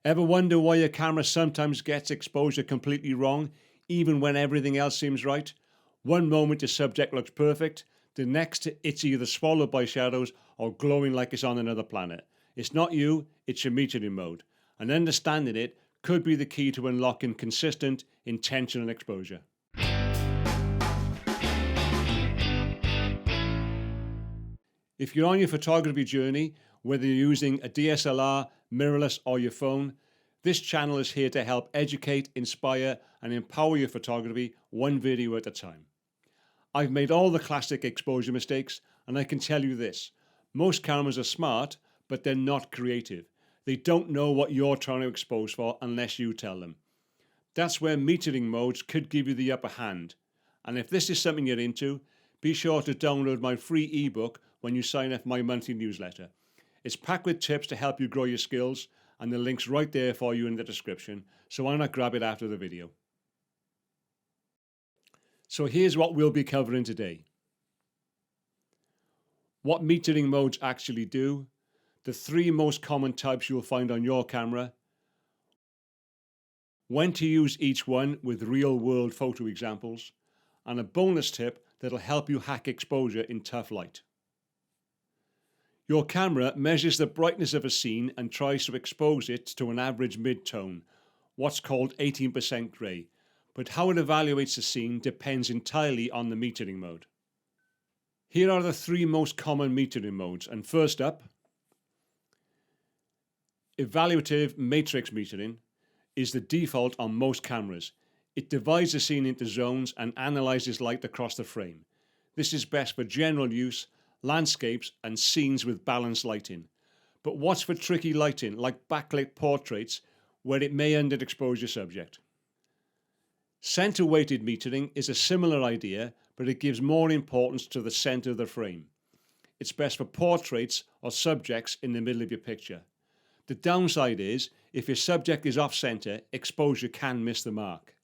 Ever wonder why your camera sometimes gets exposure completely wrong, even when everything else seems right? One moment the subject looks perfect, the next it's either swallowed by shadows or glowing like it's on another planet. It's not you, it's your metering mode, and understanding it could be the key to unlocking consistent, intentional exposure. If you're on your photography journey, whether you're using a DSLR, mirrorless or your phone, this channel is here to help educate, inspire and empower your photography one video at a time. I've made all the classic exposure mistakes, and I can tell you this: most cameras are smart, but they're not creative. They don't know what you're trying to expose for unless you tell them. That's where metering modes could give you the upper hand. And if this is something you're into, be sure to download my free ebook when you sign up for my monthly newsletter. It's packed with tips to help you grow your skills, and the link's right there for you in the description, so why not grab it after the video. So here's what we'll be covering today: what metering modes actually do, the 3 most common types you'll find on your camera, when to use each one with real-world photo examples, and a bonus tip that'll help you hack exposure in tough light. Your camera measures the brightness of a scene and tries to expose it to an average mid-tone, what's called 18% grey, but how it evaluates the scene depends entirely on the metering mode. Here are the 3 most common metering modes, and first up, Evaluative Matrix Metering is the default on most cameras. It divides the scene into zones and analyzes light across the frame. This is best for general use, landscapes and scenes with balanced lighting. But what's for tricky lighting like backlit portraits where it may underexpose your subject? Center weighted metering is a similar idea, but it gives more importance to the center of the frame. It's best for portraits or subjects in the middle of your picture. The downside is, if your subject is off center, exposure can miss the mark.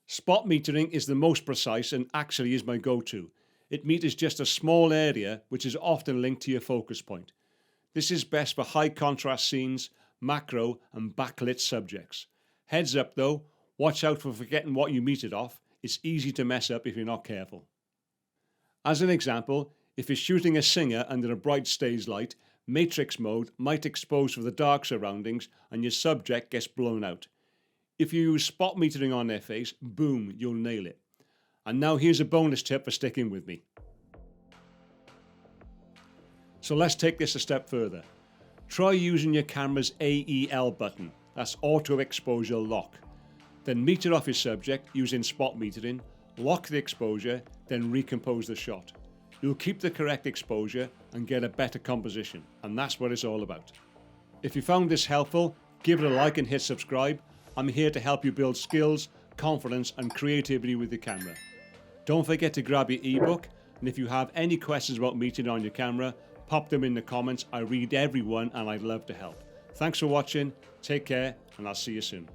Spot metering is the most precise and actually is my go-to. It meters just a small area which is often linked to your focus point. This is best for high contrast scenes, macro and backlit subjects. Heads up though, watch out for forgetting what you metered off. It's easy to mess up if you're not careful. As an example, if you're shooting a singer under a bright stage light, matrix mode might expose for the dark surroundings and your subject gets blown out. If you use spot metering on their face, boom, you'll nail it. And now here's a bonus tip for sticking with me. So let's take this a step further. Try using your camera's AEL button, that's Auto Exposure Lock. Then meter off your subject using spot metering, lock the exposure, then recompose the shot. You'll keep the correct exposure and get a better composition, and that's what it's all about. If you found this helpful, give it a like and hit subscribe. I'm here to help you build skills, confidence and creativity with your camera. Don't forget to grab your ebook, and if you have any questions about metering on your camera, pop them in the comments. I read every one and I'd love to help. Thanks for watching, take care, and I'll see you soon.